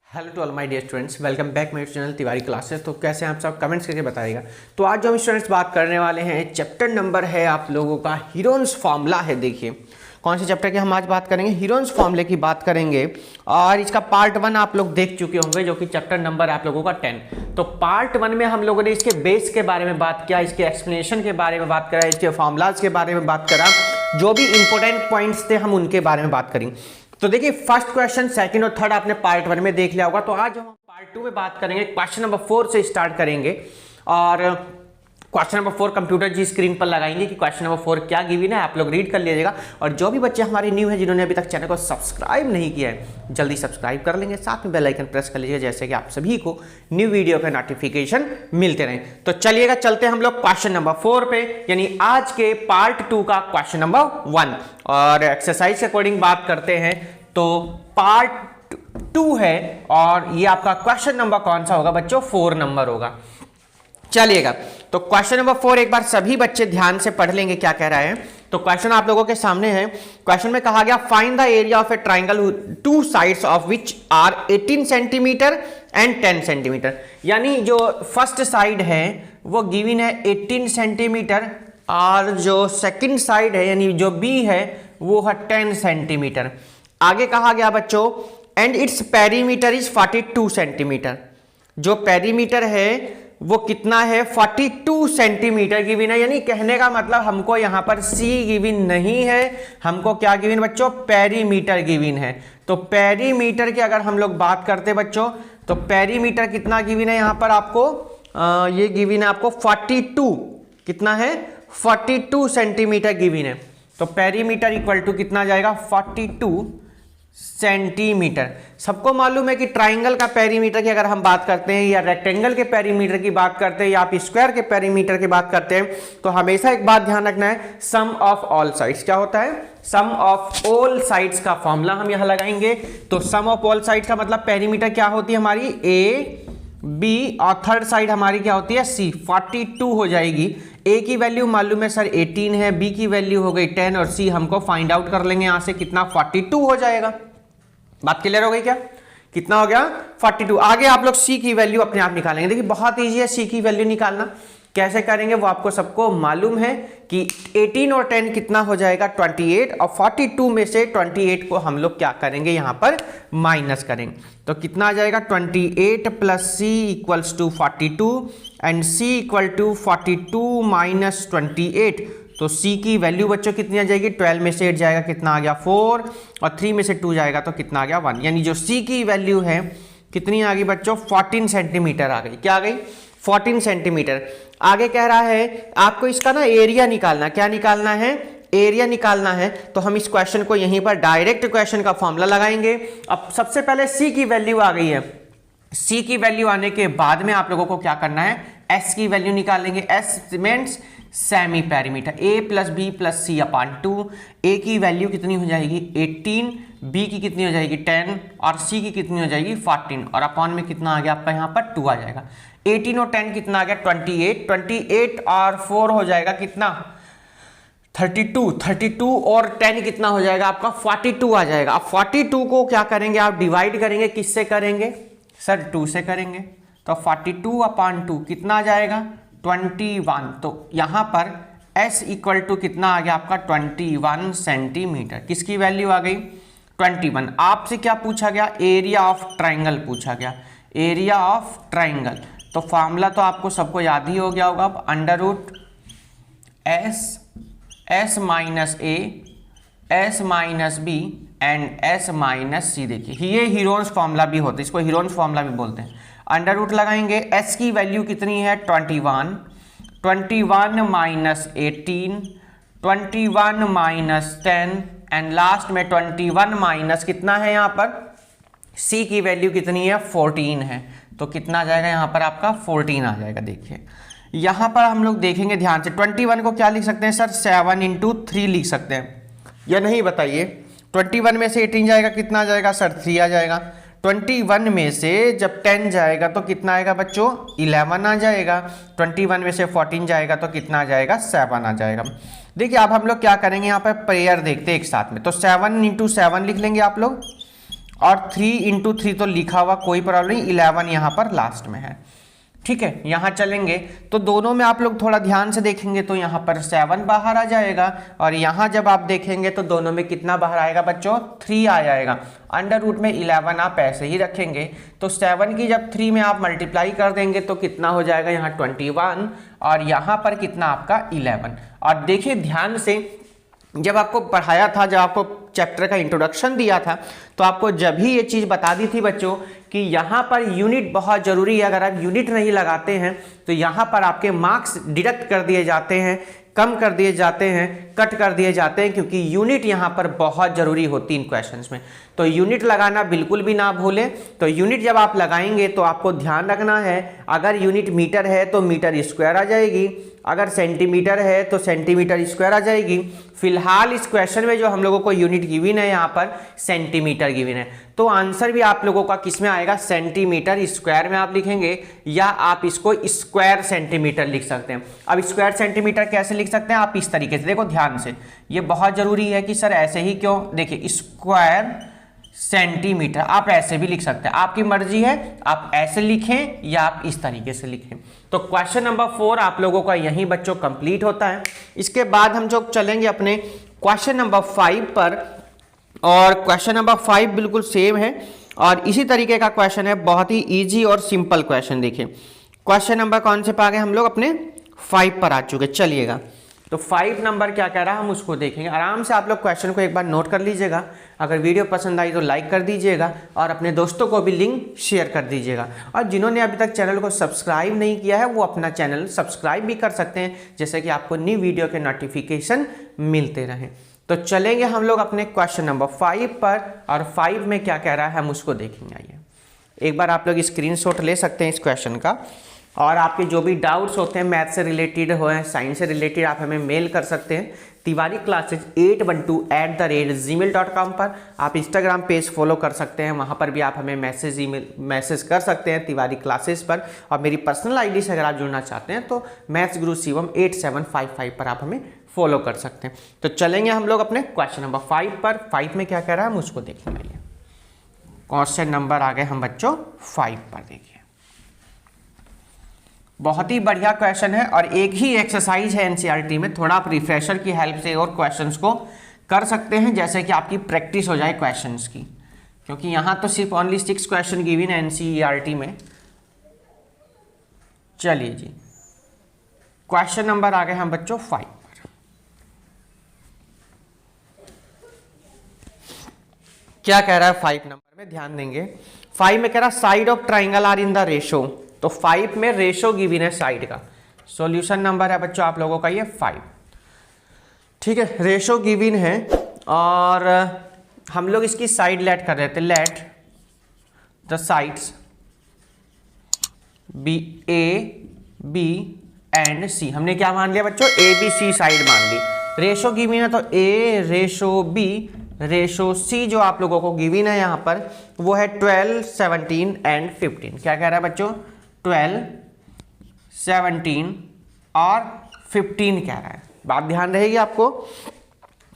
Hello to all my dear students, welcome back my channel Tiwari classes. तो कैसे हैं आप सब, कमेंट्स करके बताइएगा। तो आज जो हम स्टूडेंट्स बात करने वाले हैं, चैप्टर नंबर है आप लोगों का हीरोन्स फार्मूला है। देखिए कौन से चैप्टर की हम आज बात करेंगे, हीरोन्स फार्मूले की बात करेंगे। और इसका पार्ट 1 आप लोग देख चुके होंगे, जो कि चैप्टर नंबर आप लोगों का 10। तो पार्ट 1 में हम लोगों ने इसके बेस के बारे में बात किया, इसके एक्सप्लेनेशन के बारे में बात करा, इसके फार्मूलाज के बारे में बात करा, जो भी इंपॉर्टेंट पॉइंट्स थे हम उनके बारे में बात करेंगे। तो देखिए फर्स्ट क्वेश्चन, सेकंड और थर्ड आपने पार्ट 1 में देख लिया होगा। तो आज हम पार्ट 2 में बात करेंगे, क्वेश्चन नंबर 4 से स्टार्ट करेंगे। और क्वेश्चन नंबर 4 कंप्यूटर जी स्क्रीन पर लगाएंगे कि क्वेश्चन नंबर 4 क्या गिवन है, आप लोग रीड कर लीजिएगा। और जो भी बच्चे हमारे न्यू है, जिन्होंने अभी तक चैनल को सब्सक्राइब नहीं किया है, जल्दी सब्सक्राइब कर लेंगे, साथ में बेल आइकन प्रेस कर लीजिएगा, जैसे कि आप सभी को न्यू वीडियो का नोटिफिकेशन मिलते रहे। तो चलिएगा चलते हैं हम लोग क्वेश्चन नंबर 4 पे, यानी आज के पार्ट 2 का क्वेश्चन नंबर 1। और एक्सरसाइज के अकॉर्डिंग बात करते हैं तो पार्ट 2 है, और ये आपका क्वेश्चन नंबर कौन सा होगा बच्चों, 4 नंबर होगा। चलिएगा तो क्वेश्चन नंबर 4 एक बार सभी बच्चे ध्यान से पढ़ लेंगे क्या कह रहा है। तो क्वेश्चन आप लोगों के सामने है। क्वेश्चन में कहा गया find the area of a triangle two sides of which are 18 centimetre and 10 centimetre. यानी जो फर्स्ट साइड है वो गिवन है 18 सेंटीमीटर, और जो सेकंड साइड है यानी जो बी है वो है 10 सेंटीमीटर। आगे कहा गया बच्चों and its perimeter is 42 centimetre. जो पेरीमीटर है वो कितना है, 42 सेंटीमीटर गिवन है। यानी कहने का मतलब हमको यहां पर सी गिवन नहीं है, हमको क्या गिवन बच्चों, पेरीमीटर गिवन है। तो पेरीमीटर की अगर हम लोग बात करते बच्चों, तो पेरीमीटर कितना गिवन है यहां पर आपको, ये गिवन है आपको 42, कितना है 42 सेंटीमीटर गिवन है। तो पेरीमीटर इक्वल टू कितना जाएगा, 42 सेंटीमीटर। सबको मालूम है कि ट्राइंगल का पेरीमीटर की अगर हम बात करते हैं, या रेक्टेंगल के पेरीमीटर की बात करते हैं, या आप स्क्वायर के पेरीमीटर की बात करते हैं, तो हमेशा एक बात ध्यान रखना है, सम ऑफ ऑल साइड्स। क्या होता है, सम ऑफ ऑल साइड्स का फॉर्मूला हम यहां लगाएंगे। तो सम ऑफ ऑल साइड्स का मतलब पेरीमीटर क्या होती है हमारी, ए बी, और थर्ड साइड हमारी क्या होती है, सी। 42 हो जाएगी। ए की वैल्यू मालूम है सर 18 है, बी की वैल्यू हो गई 10, और सी हमको फाइंड आउट कर लेंगे यहां से, कितना 42 हो जाएगा। बात क्लियर हो गई क्या, कितना हो गया 42। आगे आप लोग सी की वैल्यू अपने आप निकालेंगे। देखिए बहुत इजी है सी की वैल्यू निकालना, कैसे करेंगे वो आपको सबको मालूम है कि 18 और 10 कितना हो जाएगा 28, और 42 में से 28 को हम लोग क्या करेंगे यहां पर माइनस करेंगे। तो कितना आ जाएगा 28 plus C equals to 42, and c equal to 42 minus 28। तो C की वैल्यू बच्चों कितनी आ जाएगी, 12 में से 8 जाएगा, कितना आ गया 4, और 3 में से 2 जाएगा तो कितना आ गया 1। यानी जो C की वैल्यू है कितनी आ गई बच्चों, 14 सेंटीमीटर आ गई। क्या आ गई, 14 सेंटीमीटर। आगे कह रहा है आपको इसका ना एरिया निकालना, क्या निकालना है, एरिया निकालना है। तो हम इस क्वेश्चन को यहीं पर डायरेक्ट क्वेश्चन का फॉर्मूला लगाएंगे। अब सबसे पहले C की वैल्यू आ गई है, C की वैल्यू आने के बाद में आप लोगों को क्या करना है, S की वैल्यू निकालेंगे। S means semi perimeter, a plus B plus C upon 2। A की वैल्यू कितनी हो जाएगी 18, बी की कितनी हो जाएगी 10, और सी की कितनी हो जाएगी 14, और अपान में कितना आ गया आपका यहाँ पर 2 आ जाएगा। 18 और 10 कितना आ गया 28, 28 और 4 हो जाएगा कितना 32, 32 और 10 कितना हो जाएगा आपका 42 आ जाएगा। अब 42 को क्या करेंगे आप, डिवाइड करेंगे, किससे करेंगे सर, 2 से करेंगे। तो 42 अपान 2 कितना आ जाएगा 21। तो यहां पर S इक्वल टू कितना आ गया आपका 21 सेंटीमीटर। किसकी वैल्यू आ गई 21। आपसे क्या पूछा गया, एरिया ऑफ ट्राइंगल पूछा गया, एरिया ऑफ ट्राइंगल। तो फॉर्मूला तो आपको सबको याद ही हो गया होगा। अब under root S minus A, S minus B and S minus C. देखिए ये हीरोन्स फॉर्मूला भी होता है, इसको हीरोन्स फॉर्मूला भी बोलते हैं। अंडर रूट लगाएंगे, S की वैल्यू कितनी है 21, 21 माइनस 18, 21 माइनस 10, एंड लास्ट में 21 माइनस कितना है यहाँ पर, C की वैल्यू कितनी है 14 है। तो कितना आ जाएगा यहाँ पर आपका 14 आ जाएगा। देखिए यहाँ पर हम लोग देखेंगे ध्यान से, 21 को क्या लिख सकते हैं सर, 7 × 3 लिख सकते हैं या नहीं बताइए। 21 में से 18 जाएगा, कितना आ जाएगा सर 3 आ जाएगा। 21 में से जब 10 जाएगा तो कितना आएगा बच्चों 11 आ जाएगा। 21 में से 14 जाएगा तो कितना आ जाएगा 7 आ जाएगा। देखिए अब हम लोग क्या करेंगे, यहाँ पर पेयर देखते हैं एक साथ में। तो 7 × 7 लिख लेंगे आप लोग, और 3 × 3 तो लिखा हुआ कोई प्रॉब्लम नहीं, 11 यहाँ पर लास्ट में है। ठीक है, यहाँ चलेंगे तो दोनों में आप लोग थोड़ा ध्यान से देखेंगे तो यहाँ पर 7 बाहर आ जाएगा, और यहाँ जब आप देखेंगे तो दोनों में कितना बाहर आएगा बच्चों, 3 आ जाएगा। अंडर रूट में 11 आप ऐसे ही रखेंगे तो 7 की जब 3 में आप मल्टीप्लाई कर देंगे तो कितना हो जाएगा यहाँ 21, और यहाँ पर कितना आपका 11। और देखिए ध्यान से, जब आपको पढ़ाया था, जब आपको चैप्टर का इंट्रोडक्शन दिया था, तो आपको जब भी ये चीज़ बता दी थी बच्चों कि यहाँ पर यूनिट बहुत ज़रूरी है। अगर आप यूनिट नहीं लगाते हैं तो यहाँ पर आपके मार्क्स डिडक्ट कर दिए जाते हैं, कम कर दिए जाते हैं, कट कर दिए जाते हैं, क्योंकि यूनिट यहाँ पर बहुत ज़रूरी होती है इन क्वेश्चंस में। तो यूनिट लगाना बिल्कुल भी ना भूलें। तो यूनिट जब आप लगाएंगे तो आपको ध्यान रखना है, अगर यूनिट मीटर है तो मीटर स्क्वायर आ जाएगी, अगर सेंटीमीटर है तो सेंटीमीटर स्क्वायर आ जाएगी। फिलहाल इस क्वेश्चन में जो हम लोगों को यूनिट गिवन है यहाँ पर सेंटीमीटर गिवन है, तो आंसर भी आप लोगों का किस में आएगा, सेंटीमीटर स्क्वायर में आप लिखेंगे, या आप इसको स्क्वायर सेंटीमीटर लिख सकते हैं। अब स्क्वायर सेंटीमीटर कैसे लिख सकते हैं, आप इस तरीके से देखो ध्यान से, ये बहुत जरूरी है कि सर ऐसे ही क्यों, देखिए स्क्वायर सेंटीमीटर आप ऐसे भी लिख सकते हैं, आपकी मर्जी है, आप ऐसे लिखें या आप इस तरीके से लिखें। तो क्वेश्चन नंबर 4 आप लोगों का यहीं बच्चों कंप्लीट होता है। इसके बाद हम जो चलेंगे अपने क्वेश्चन नंबर 5 पर, और क्वेश्चन नंबर 5 बिल्कुल सेम है और इसी तरीके का क्वेश्चन है, बहुत ही इजी और सिंपल क्वेश्चन। देखिए क्वेश्चन नंबर कौन से पे आ गए हम लोग, अपने 5 पर आ चुके। चलिएगा तो 5 नंबर क्या कह रहा है हम उसको देखेंगे। आराम से आप लोग क्वेश्चन को एक बार नोट कर लीजिएगा, अगर वीडियो पसंद आई तो लाइक कर दीजिएगा और अपने दोस्तों को भी लिंक शेयर कर दीजिएगा। और जिन्होंने अभी तक चैनल को सब्सक्राइब नहीं किया है वो अपना चैनल सब्सक्राइब भी कर सकते हैं, जैसे कि आपको न्यू वीडियो के नोटिफिकेशन मिलते रहें। तो चलेंगे हम लोग अपने क्वेश्चन नंबर 5 पर, और 5 में क्या कह रहा है हम उसको देखेंगे। आइए एक बार आप लोग स्क्रीनशॉट ले सकते हैं इस क्वेश्चन का, और आपके जो भी डाउट्स होते हैं मैथ से रिलेटेड हो, साइंस से रिलेटेड, आप हमें मेल कर सकते हैं तिवारी क्लासेज 812@gmail.com पर। आप इंस्टाग्राम पेज फॉलो कर सकते हैं, वहाँ पर भी आप हमें मैसेज कर सकते हैं तिवारी क्लासेस पर। और मेरी पर्सनल आईडी से अगर आप जुड़ना चाहते हैं तो मैथ्स गुरु शिवम 8755 पर आप हमें फॉलो कर सकते हैं। तो चलेंगे हम लोग अपने क्वेश्चन नंबर 5 पर। 5 में क्या कह रहा है हम उसको देखेंगे। क्वेश्चन नंबर आ गए हम बच्चों 5 पर। देखिए बहुत ही बढ़िया क्वेश्चन है और एक ही एक्सरसाइज है एनसीईआरटी में, थोड़ा आप रिफ्रेशर की हेल्प से और क्वेश्चंस को कर सकते हैं, जैसे कि आपकी प्रैक्टिस हो जाए क्वेश्चंस की, क्योंकि यहाँ तो सिर्फ ओनली 6 क्वेश्चन गिवन है एनसीईआरटी में। चलिए जी क्वेश्चन नंबर आ गए हम बच्चों 5 पर। क्या कह रहा है 5 नंबर में, ध्यान देंगे। 5 में कह रहा side of triangle are in the ratio, तो 5 में रेशो गिवन है साइड का। सॉल्यूशन नंबर है बच्चों आप लोगों का ये 5। ठीक है, रेशो गिवन है और हम लोग इसकी साइड लेट कर रहे थे। Let the sides be A B and C. हमने क्या मान लिया बच्चों, ए बी सी साइड मान ली। रेशो गिवन है तो ए रेशो बी रेशो सी जो आप लोगों को गिवन है यहाँ पर वो है 12, 17 एंड 15। क्या कह रहा है बच्चों, 12, 17 और 15 कह रहा है। बात ध्यान रहेगी आपको।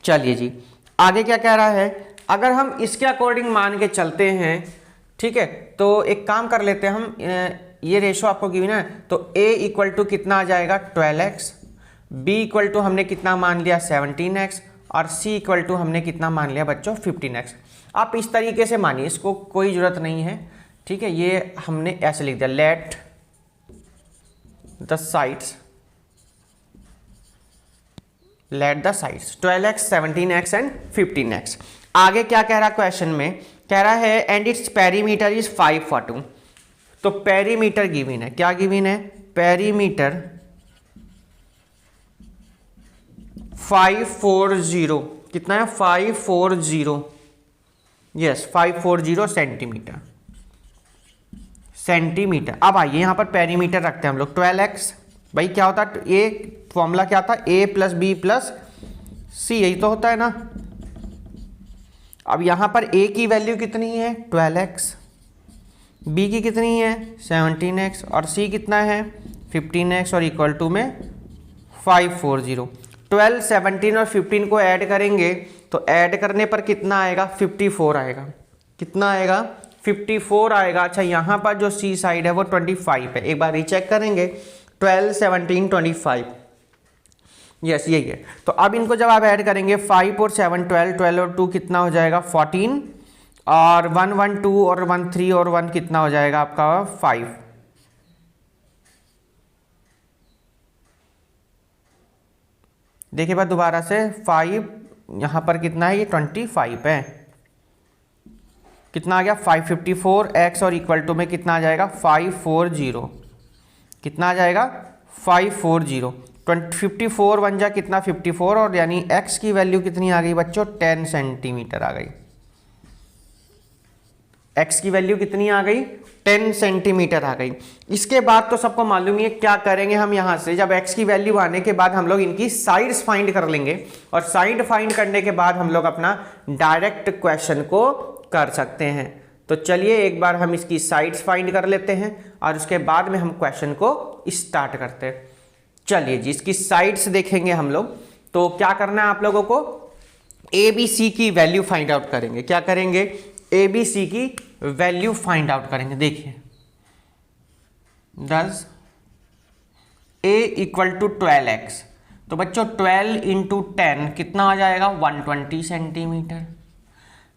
चलिए जी आगे क्या कह रहा है, अगर हम इसके अकॉर्डिंग मान के चलते हैं, ठीक है, तो एक काम कर लेते हैं हम, ये रेशो आपको गिवन है तो a इक्वल टू कितना आ जाएगा 12x, b इक्वल टू हमने कितना मान लिया 17x, और c इक्वल टू हमने कितना मान लिया बच्चों 15x। आप इस तरीके से मानिए, इसको कोई ज़रूरत नहीं है। ठीक है, ये हमने ऐसे लिख दिया, late the sides 12x, 17x and 15x। आगे क्या कह रहा है क्वेश्चन में, कह रहा है एंड इट्स पेरीमीटर इज 542। तो पेरीमीटर गिवन है, क्या गिवन है, पेरीमीटर 540, कितना है 540, यस 540 सेंटीमीटर। अब आइए यहाँ पर पेरीमीटर रखते हैं हम लोग 12x। भाई क्या होता है, ए फॉर्मूला क्या था, a प्लस बी प्लस सी, यही तो होता है ना। अब यहाँ पर a की वैल्यू कितनी है 12x, b की कितनी है 17x, और c कितना है 15x, और इक्वल टू में 540। 12, 17 और 15 को ऐड करेंगे तो ऐड करने पर कितना आएगा 54 आएगा। कितना आएगा 54 आएगा। अच्छा यहाँ पर जो सी साइड है वो 25 है, एक बार रीचेक करेंगे 12, 17, 25, यस यही है। तो अब इनको जब आप ऐड करेंगे 5 और 7 12, 12 और 2 कितना हो जाएगा 14, और 1 1 2 और 1 3 और 1 कितना हो जाएगा आपका 5। देखिए बात दोबारा से 5, यहाँ पर कितना है ये 25 है, कितना आ गया 554 x और इक्वल टू में कितना आ जाएगा 540, कितना आ जाएगा 540। 54 बन जा कितना 54, और यानी x की वैल्यू कितनी आ गई बच्चों 10 सेंटीमीटर आ गई। x की वैल्यू कितनी आ गई 10 सेंटीमीटर आ गई। इसके बाद तो सबको मालूम ही है क्या करेंगे हम, यहाँ से जब x की वैल्यू आने के बाद हम लोग इनकी साइड्स फाइंड कर लेंगे, और साइड फाइंड करने के बाद हम लोग अपना डायरेक्ट क्वेश्चन को कर सकते हैं। तो चलिए एक बार हम इसकी साइड्स फाइंड कर लेते हैं और उसके बाद में हम क्वेश्चन को स्टार्ट करते हैं। चलिए जी इसकी साइड्स देखेंगे हम लोग। तो क्या करना है आप लोगों को, ए बी सी की वैल्यू फाइंड आउट करेंगे। क्या करेंगे, ए बी सी की वैल्यू फाइंड आउट करेंगे। देखिए 10 a इक्वल टू 12x, तो बच्चों 12 इंटू 10 कितना आ जाएगा 120 सेंटीमीटर।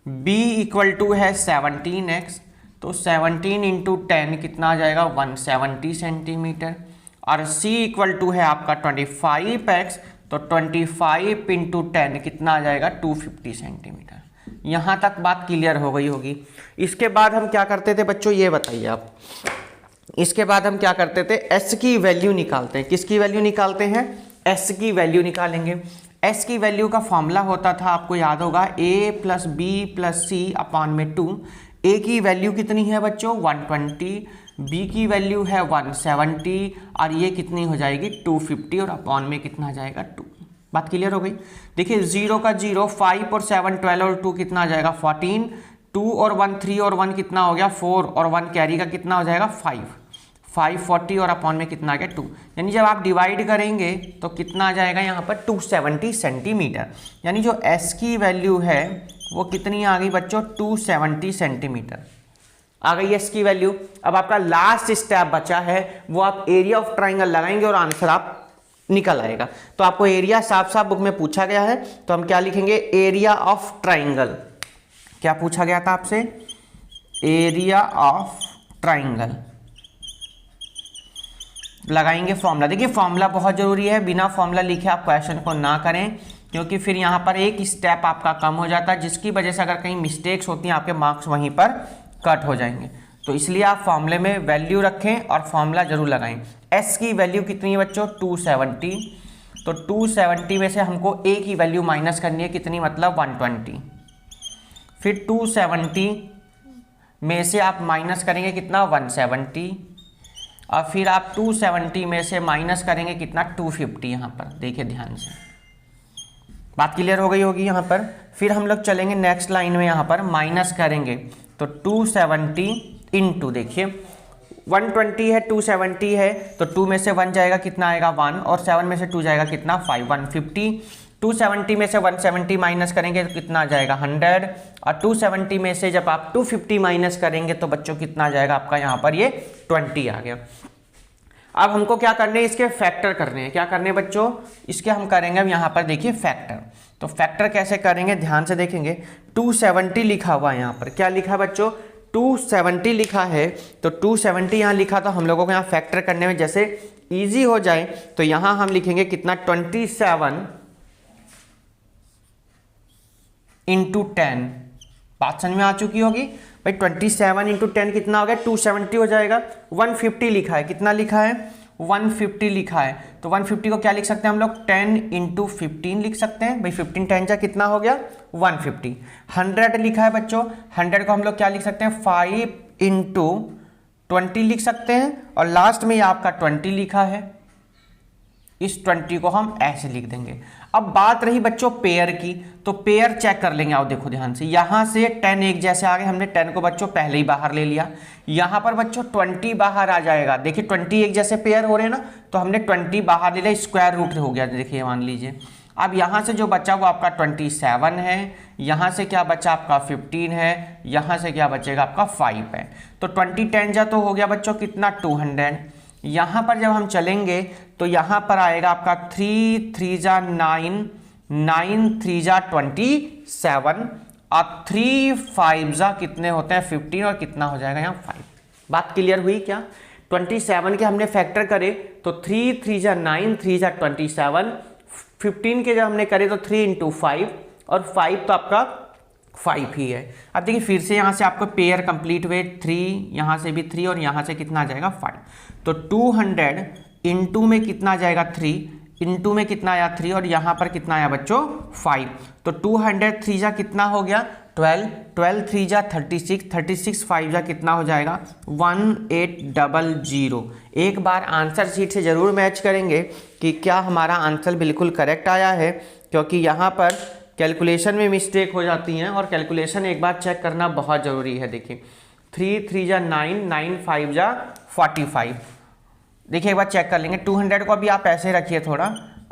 b इक्वल टू है 17x, तो 17 इंटू 10 कितना आ जाएगा 170 सेंटीमीटर। और c इक्वल टू है आपका 25x, तो 25 इंटू 10 कितना आ जाएगा 250 सेंटीमीटर। यहाँ तक बात क्लियर हो गई होगी। इसके बाद हम क्या करते थे बच्चों ये बताइए आप, इसके बाद हम क्या करते थे s की वैल्यू निकालते हैं। किसकी वैल्यू निकालते हैं, s की वैल्यू निकालेंगे। s की वैल्यू का फॉर्मूला होता था आपको याद होगा a plus B plus c upon में 2। a की वैल्यू कितनी है बच्चों 120, b की वैल्यू है 170, और ये कितनी हो जाएगी 250, और अपॉन में कितना आ जाएगा 2। बात क्लियर हो गई। देखिए 0 का 0, 5 और 7 12 और 2 कितना आ जाएगा 14, 2 और 1 3 और 1 कितना हो गया 4, और 1 कैरी का कितना हो जाएगा 540, और अपॉन में कितना आ गया 2। यानी जब आप डिवाइड करेंगे तो कितना आ जाएगा यहाँ पर 270 सेंटीमीटर। यानी जो s की वैल्यू है वो कितनी आ गई बच्चों 270 सेंटीमीटर आ गई s की वैल्यू। अब आपका लास्ट स्टेप बचा है, वो आप एरिया ऑफ ट्राइंगल लगाएंगे और आंसर आप निकल आएगा। तो आपको एरिया साफ साफ बुक में पूछा गया है, तो हम क्या लिखेंगे एरिया ऑफ ट्राइंगल। क्या पूछा गया था आपसे, एरिया ऑफ ट्राइंगल लगाएंगे फॉर्मूला। देखिए फॉर्मूला बहुत जरूरी है, बिना फॉर्मूला लिखे आप क्वेश्चन को ना करें, क्योंकि फिर यहाँ पर एक स्टेप आपका कम हो जाता है, जिसकी वजह से अगर कहीं मिस्टेक्स होती हैं आपके मार्क्स वहीं पर कट हो जाएंगे। तो इसलिए आप फॉर्मूले में वैल्यू रखें और फॉर्मूला जरूर लगाएं। s की वैल्यू कितनी है बच्चों 270, तो 270 में से हमको a की वैल्यू माइनस करनी है कितनी, मतलब 120। फिर 270 में से आप माइनस करेंगे कितना 170, और फिर आप 270 में से माइनस करेंगे कितना 250। यहाँ पर देखिए ध्यान से, बात क्लियर हो गई होगी यहाँ पर। फिर हम लोग चलेंगे नेक्स्ट लाइन में, यहाँ पर माइनस करेंगे तो 270 इंटू, देखिए 120 है 270 है, तो 2 में से 1 जाएगा कितना आएगा 1, और 7 में से 2 जाएगा कितना 5, 150। 270 में से 170 माइनस करेंगे तो कितना आ जाएगा 100, और 270 में से जब आप 250 माइनस करेंगे तो बच्चों कितना आ जाएगा आपका यहाँ पर ये 20 आ गया। अब हमको क्या करने हैं, इसके फैक्टर करने हैं। क्या करने हैं बच्चों, इसके हम करेंगे अब यहाँ पर देखिए फैक्टर। तो फैक्टर कैसे करेंगे ध्यान से देखेंगे। 270 लिखा हुआ है यहाँ पर, क्या लिखा है बच्चों 270 लिखा है, तो 270 यहाँ लिखा, तो हम लोगों को यहाँ फैक्टर करने में जैसे इजी हो जाए तो यहाँ हम लिखेंगे कितना 27 इंटू 10। बात समझ में आ चुकी होगी भाई। 27 इंटू 10 कितना हो गया 270 हो जाएगा। 150 लिखा है, कितना लिखा है 150 लिखा है, तो 150 को क्या लिख सकते हैं हम लोग 10 इंटू 15 लिख सकते हैं भाई। 15 10 जा कितना हो गया 150। 100 लिखा है बच्चों, 100 को हम लोग क्या लिख सकते हैं 5 इंटू 20 लिख सकते हैं, और लास्ट में ये आपका 20 लिखा है, इस 20 को हम ऐसे लिख देंगे। अब बात रही बच्चों पेयर की, तो पेयर चेक कर लेंगे। आओ देखो ध्यान से, यहां से 10 एक जैसे आ गए, हमने 10 को बच्चों पहले ही बाहर ले लिया। यहां पर बच्चों 20 बाहर आ जाएगा। देखिए 20 एक जैसे पेयर हो रहे हैं ना, तो हमने 20 बाहर ले लिया, स्क्वायर रूट हो गया। देखिए मान लीजिए अब यहाँ से जो बचा वो आपका 27 है, यहाँ से क्या बचा आपका 15 है, यहाँ से क्या बचेगा आपका 5 है। तो 20 10 जा तो हो गया बच्चों कितना 200। यहाँ पर जब हम चलेंगे तो यहाँ पर आएगा आपका 3 3 जा 9, 9 3 जा 27 और 3 5 जा कितने होते हैं 15 और कितना हो जाएगा यहाँ 5। बात क्लियर हुई क्या? 27 के हमने फैक्टर करे तो 3 3 जा 9, 3 जा 27, 15 के जब हमने करे तो 3 × 5 और 5 तो आपका 5 ही है। अब देखिए फिर से यहाँ से आपको पेयर कंप्लीट हुए 3, यहाँ से भी 3 और यहाँ से कितना आ जाएगा 5। तो 200 इंटू में कितना आ जाएगा 3, इंटू में कितना आया 3 और यहाँ पर कितना आया बच्चों 5। तो 200 3 जा कितना हो गया 12, 12 3 जा 36, 36 5 जा कितना हो जाएगा 1800। एक बार आंसर शीट से ज़रूर मैच करेंगे कि क्या हमारा आंसर बिल्कुल करेक्ट आया है, क्योंकि यहाँ पर कैलकुलेशन में मिस्टेक हो जाती हैं और कैलकुलेशन एक बार चेक करना बहुत ज़रूरी है। देखिए 3 3 जा 9, 9 5 जा 45। देखिए एक बार चेक कर लेंगे, 200 को अभी आप ऐसे रखिए थोड़ा,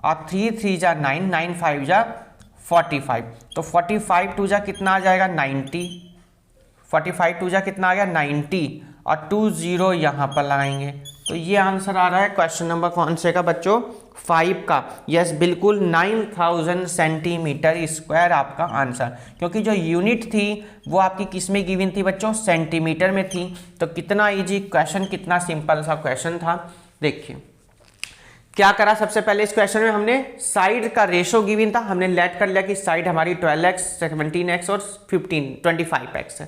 और 3 3 जा 9, 9 5 जा 45। तो 45 2 जा कितना आ जाएगा 90, 45 2 जा कितना आ गया 90 और 20 यहाँ पर लगाएंगे। तो ये आंसर आ रहा है क्वेश्चन नंबर कौन से का बच्चों 5 का। यस बिल्कुल 9000 सेंटीमीटर स्क्वायर आपका आंसर, क्योंकि जो यूनिट थी वो आपकी किस में गिवन थी बच्चों सेंटीमीटर में थी। तो कितना इजी क्वेश्चन, कितना सिंपल सा क्वेश्चन था। देखिए क्या करा, सबसे पहले इस क्वेश्चन में हमने साइड का रेशो गिवन था, हमने लेट कर लिया कि साइड हमारी 12x, 17x और 25x है।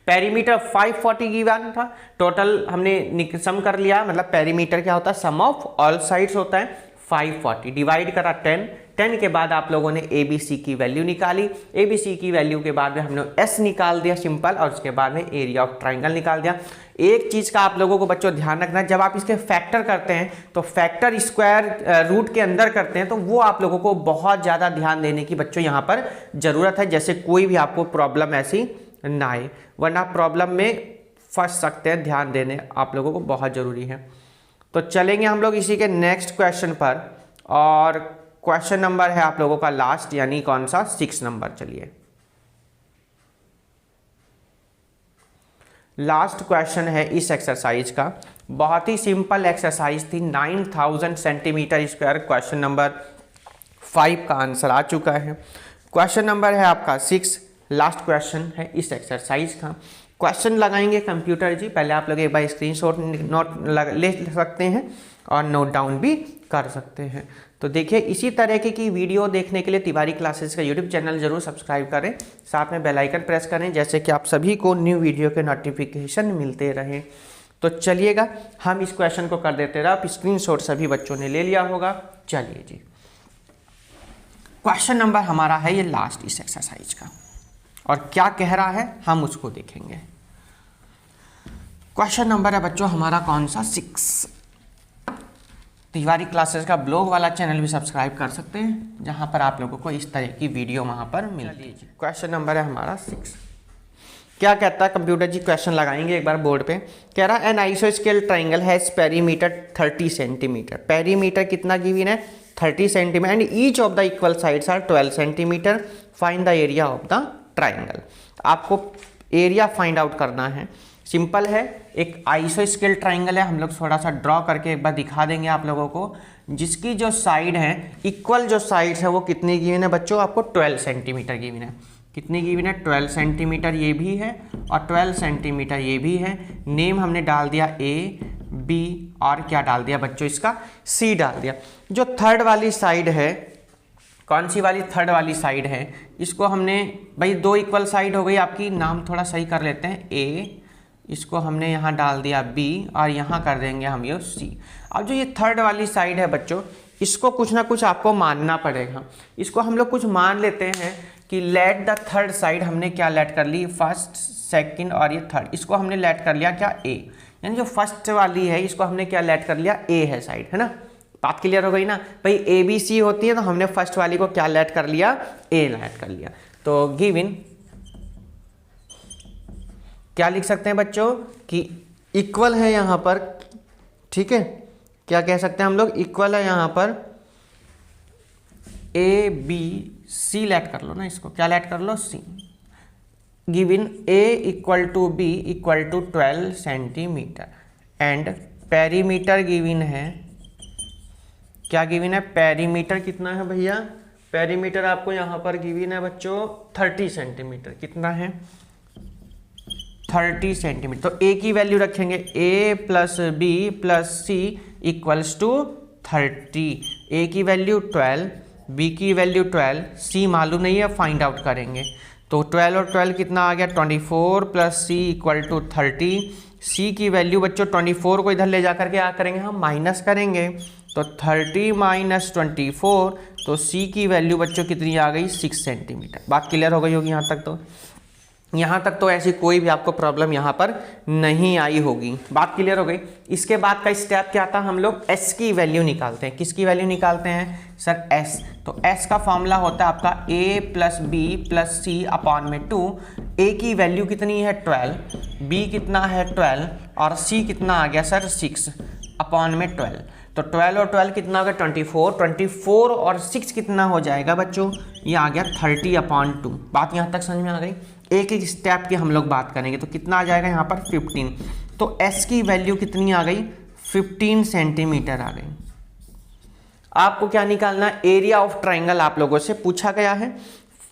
पेरीमीटर 540 गिवन था, टोटल हमने सम कर लिया, मतलब पेरीमीटर क्या होता है सम ऑफ ऑल साइड्स होता है 540, डिवाइड करा 10, 10 के बाद आप लोगों ने ABC की वैल्यू निकाली, ABC की वैल्यू के बाद में हमने S निकाल दिया सिंपल, और उसके बाद में एरिया ऑफ ट्राइंगल निकाल दिया। एक चीज़ का आप लोगों को बच्चों ध्यान रखना, जब आप इसके फैक्टर करते हैं तो फैक्टर स्क्वायर रूट के अंदर करते हैं, तो वो आप लोगों को बहुत ज़्यादा ध्यान देने की बच्चों यहाँ पर ज़रूरत है, जैसे कोई भी आपको प्रॉब्लम ऐसी ना आए, वरना प्रॉब्लम में फंस सकते हैं। ध्यान देने आप लोगों को बहुत ज़रूरी है। तो चलेंगे हम लोग इसी के नेक्स्ट क्वेश्चन पर, और क्वेश्चन नंबर है आप लोगों का लास्ट, यानी कौन सा 6 नंबर। चलिए लास्ट क्वेश्चन है इस एक्सरसाइज का, बहुत ही सिंपल एक्सरसाइज थी, 9000 सेंटीमीटर स्क्वायर। क्वेश्चन नंबर 5 का आंसर आ चुका है। क्वेश्चन नंबर है आपका 6, लास्ट क्वेश्चन है इस एक्सरसाइज का। क्वेश्चन लगाएंगे कंप्यूटर जी, पहले आप लोग एक बार स्क्रीनशॉट नोट ले सकते हैं और नोट डाउन भी कर सकते हैं। तो देखिए इसी तरह की वीडियो देखने के लिए तिवारी क्लासेस का यूट्यूब चैनल जरूर सब्सक्राइब करें, साथ में बेल आइकन प्रेस करें, जैसे कि आप सभी को न्यू वीडियो के नोटिफिकेशन मिलते रहें। तो चलिएगा हम इस क्वेश्चन को कर देते रहे, आप स्क्रीनशॉट सभी बच्चों ने ले लिया होगा। चलिए जी क्वेश्चन नंबर हमारा है ये लास्ट इस एक्सरसाइज का, और क्या कह रहा है हम उसको देखेंगे। क्वेश्चन नंबर है बच्चों हमारा कौन सा 6। तिवारी क्लासेस का ब्लॉग वाला चैनल भी सब्सक्राइब कर सकते हैं, जहां पर आप लोगों को इस तरह की वीडियो वहां पर मिलती है। क्वेश्चन नंबर है हमारा 6। क्या कहता है कंप्यूटर जी, क्वेश्चन लगाएंगे एक बार बोर्ड पे। कह रहा है एन आइसोस्केल triangle has perimeter 30 centimetre. Perimeter कितना गिवन है 30 centimetre, and each of the equal sides are 12 centimetre. Find the area of the triangle. आपको एरिया फाइंड आउट करना है, सिंपल है। एक आइसोस्केल ट्राइंगल है, हम लोग थोड़ा सा ड्रॉ करके एक बार दिखा देंगे आप लोगों को, जिसकी जो साइड है इक्वल जो साइड्स है वो कितनी गिवन है बच्चों आपको 12 सेंटीमीटर गिवन है। कितनी गिवन है 12 सेंटीमीटर ये भी है और 12 सेंटीमीटर ये भी है। नेम हमने डाल दिया A B और क्या डाल दिया बच्चों इसका C डाल दिया। जो थर्ड वाली साइड है, कौन सी वाली थर्ड वाली साइड है, इसको हमने भाई 2 इक्वल साइड हो गई आपकी, नाम थोड़ा सही कर लेते हैं A, इसको हमने यहाँ डाल दिया B और यहाँ कर देंगे हम ये C। अब जो ये थर्ड वाली साइड है बच्चों, इसको कुछ ना कुछ आपको मानना पड़ेगा। इसको हम लोग कुछ मान लेते हैं कि लेट द थर्ड साइड, हमने क्या लेट कर ली फर्स्ट सेकंड और ये थर्ड, इसको हमने लेट कर लिया क्या A, यानी जो फर्स्ट वाली है इसको हमने क्या लेट कर लिया A है साइड, है ना। बात क्लियर हो गई ना भाई, ABC होती है तो हमने फर्स्ट वाली को क्या लेट कर लिया A लेट कर लिया। तो गिवन क्या लिख सकते हैं बच्चों कि इक्वल है यहाँ पर, ठीक है। क्या कह सकते हैं हम लोग, इक्वल है यहाँ पर ए बी सी लेट कर लो ना, इसको क्या लेट कर लो, C. Given A equal to B equal to 12 centimetre and perimeter given है, क्या गिवन है, पेरीमीटर कितना है भैया, पेरीमीटर आपको यहाँ पर गिवन है बच्चों 30 सेंटीमीटर, कितना है 30 सेंटीमीटर। तो ए की वैल्यू रखेंगे A plus B plus C equals to 30। A की वैल्यू 12, बी की वैल्यू 12, सी मालूम नहीं है, फाइंड आउट करेंगे। तो 12 और 12 कितना आ गया 24 प्लस सी इक्वल टू 30। सी की वैल्यू बच्चों 24 को इधर ले जा करके क्या करेंगे, हम माइनस करेंगे। तो 30 माइनस 24, तो सी की वैल्यू बच्चों कितनी आ गई 6 सेंटीमीटर। बात क्लियर हो गई होगी यहाँ तक तो, यहाँ तक तो ऐसी कोई भी आपको प्रॉब्लम यहाँ पर नहीं आई होगी। बात क्लियर हो गई। इसके बाद का स्टेप क्या था, हम लोग s की वैल्यू निकालते हैं। किसकी वैल्यू निकालते हैं सर, s। तो s का फॉर्मूला होता है आपका a plus B plus c upon में 2। a की वैल्यू कितनी है 12, b कितना है 12 और c कितना आ गया सर 6 अपॉन में 12। तो 12 और 12 कितना हो गया 24, 24 और 6 कितना हो जाएगा बच्चों, ये आ गया 30/2। बात यहाँ तक समझ में आ गई। एक एक स्टेप की हम लोग बात करेंगे तो कितना आ जाएगा यहाँ पर 15। तो s की वैल्यू कितनी आ गई 15 सेंटीमीटर आ गई। आपको क्या निकालना, एरिया ऑफ ट्राइंगल आप लोगों से पूछा गया है।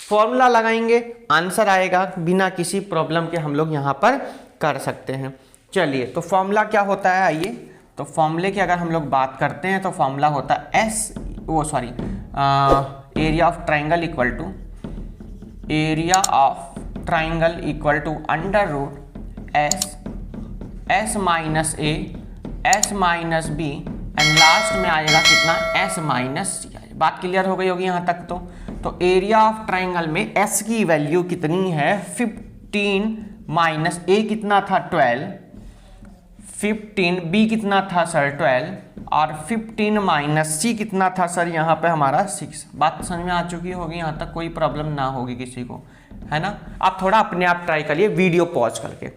फॉर्मूला लगाएंगे, आंसर आएगा, बिना किसी प्रॉब्लम के हम लोग यहाँ पर कर सकते हैं। चलिए तो फॉर्मूला क्या होता है, आइए तो फॉर्मूले की अगर हम लोग बात करते हैं तो फॉर्मूला होता है area of triangle equal to area of triangle equal to under root s minus a s minus B and last में आएगा कितना एस माइनस सी। बात क्लियर हो गई होगी यहाँ तक तो एरिया ऑफ ट्राइंगल में एस की वैल्यू कितनी है 15 माइनस ए कितना था 12, 15 बी कितना था सर 12 और 15 माइनस सी कितना था सर यहाँ पे हमारा 6। बात समझ में आ चुकी होगी, यहाँ तक कोई प्रॉब्लम ना होगी किसी को, है ना। आप थोड़ा अपने आप ट्राई करिए वीडियो पॉज करके,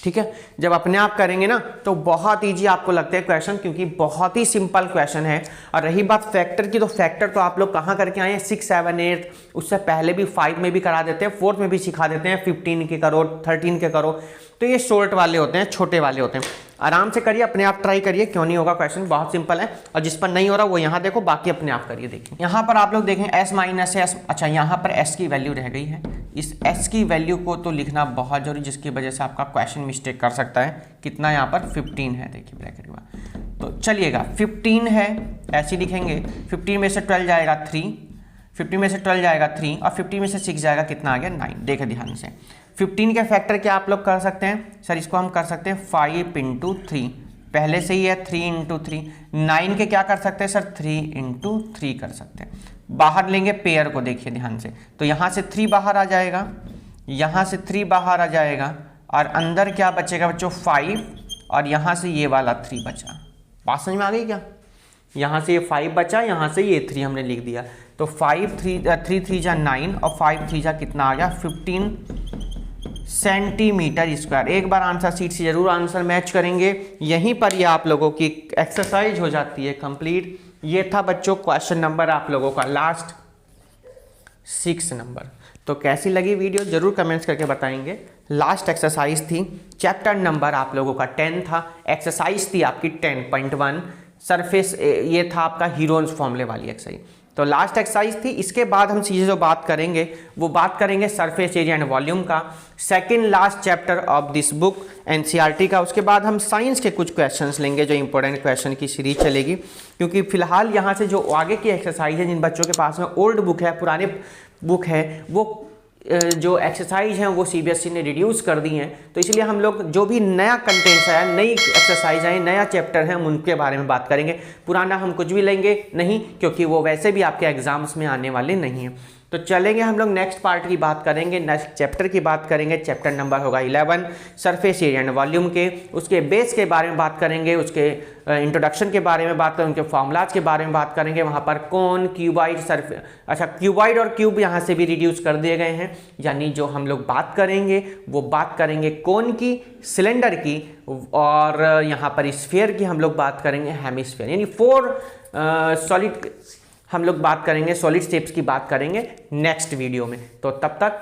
ठीक है। जब अपने आप करेंगे ना तो बहुत इजी आपको लगता है क्वेश्चन, क्योंकि बहुत ही सिंपल क्वेश्चन है। और रही बात फैक्टर की, तो फैक्टर तो आप लोग कहाँ करके आए हैं 6, 7, 8, उससे पहले भी 5 में भी करा देते हैं, 4 में भी सिखा देते हैं, 15 के करो, 13 के करो। तो ये शॉर्ट वाले होते हैं, छोटे वाले होते हैं। आराम से करिए, अपने आप ट्राई करिए, क्यों नहीं होगा, क्वेश्चन बहुत सिंपल है। और जिस पर नहीं हो रहा वो यहाँ देखो, बाकी अपने आप करिए। देखिए यहाँ पर आप लोग देखें s माइनस एस, अच्छा यहाँ पर s की वैल्यू रह गई है। इस s की वैल्यू को तो लिखना बहुत जरूरी, जिसकी वजह से आपका क्वेश्चन मिस्टेक कर सकता है। कितना यहाँ पर 15 है, देखिए ब्रैकेट में। तो चलिएगा 15 है, ऐसे लिखेंगे। 15 में से 12 जाएगा 3, 15 में से 12 जाएगा 3 और 15 में से 6 जाएगा, कितना आ गया 9। देखें ध्यान से, 15 के फैक्टर क्या आप लोग कर सकते हैं सर, इसको हम कर सकते हैं 5 × 3, पहले से ही है 3 × 3। 9 के क्या कर सकते हैं सर 3 × 3 कर सकते हैं। बाहर लेंगे पेयर को, देखिए ध्यान से, तो यहाँ से 3 बाहर आ जाएगा, यहाँ से 3 बाहर आ जाएगा और अंदर क्या बचेगा बच्चों 5 और यहाँ से ये वाला 3 बचा। बात समझ में आ गई क्या, यहाँ से ये 5 बचा, यहाँ से ये 3 हमने लिख दिया। तो 5 3 3 जा 9 और 5 3 जा कितना आ गया 15 सेंटीमीटर स्क्वायर। एक बार आंसर शीट से जरूर आंसर मैच करेंगे, यहीं पर ये आप लोगों की एक्सरसाइज हो जाती है कंप्लीट। ये था बच्चों क्वेश्चन नंबर आप लोगों का लास्ट 6 नंबर। तो कैसी लगी वीडियो जरूर कमेंट्स करके बताएंगे। लास्ट एक्सरसाइज थी, चैप्टर नंबर आप लोगों का 10 था, एक्सरसाइज थी आपकी 10.1, सरफेस ये था आपका हीरोन्स फॉर्मूले वाली एक्सरसाइज। तो लास्ट एक्सरसाइज थी। इसके बाद हम चीज़ें जो बात करेंगे वो बात करेंगे सरफेस एरिया एंड वॉल्यूम का, second last chapter of this book NCERT का। उसके बाद हम साइंस के कुछ क्वेश्चंस लेंगे, जो इंपॉर्टेंट क्वेश्चन की सीरीज चलेगी, क्योंकि फिलहाल यहाँ से जो आगे की एक्सरसाइज है, जिन बच्चों के पास में ओल्ड बुक है, पुराने बुक है, वो जो एक्सरसाइज हैं वो सीबीएसई ने रिड्यूस कर दी हैं। तो इसलिए हम लोग जो भी नया कंटेंट्स है, नई एक्सरसाइज है, नया चैप्टर है, हम उनके बारे में बात करेंगे। पुराना हम कुछ भी लेंगे नहीं, क्योंकि वो वैसे भी आपके एग्जाम्स में आने वाले नहीं हैं। तो चलेंगे हम लोग नेक्स्ट पार्ट की बात करेंगे, नेक्स्ट चैप्टर की बात करेंगे। चैप्टर नंबर होगा 11 सरफेस एरिया एंड वॉल्यूम के। उसके बेस के बारे में बात करेंगे, उसके इंट्रोडक्शन के बारे में बात करेंगे, उनके फॉर्मूलाज के बारे में बात करेंगे। वहाँ पर कौन, क्यूबाइड, अच्छा क्यूबाइड और क्यूब यहाँ से भी रिड्यूस कर दिए गए हैं, यानी जो हम लोग बात करेंगे वो बात करेंगे कौन की, सिलेंडर की, और यहाँ पर स्फीयर की हम लोग बात करेंगे, हेमिस्फीयर, यानी 4 सॉलिड हम लोग बात करेंगे, सॉलिड शेप्स की बात करेंगे नेक्स्ट वीडियो में। तो तब तक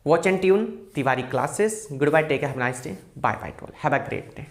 watch and tune Tiwari classes. Good bye, take care, have a nice day, bye bye to all, have a great day.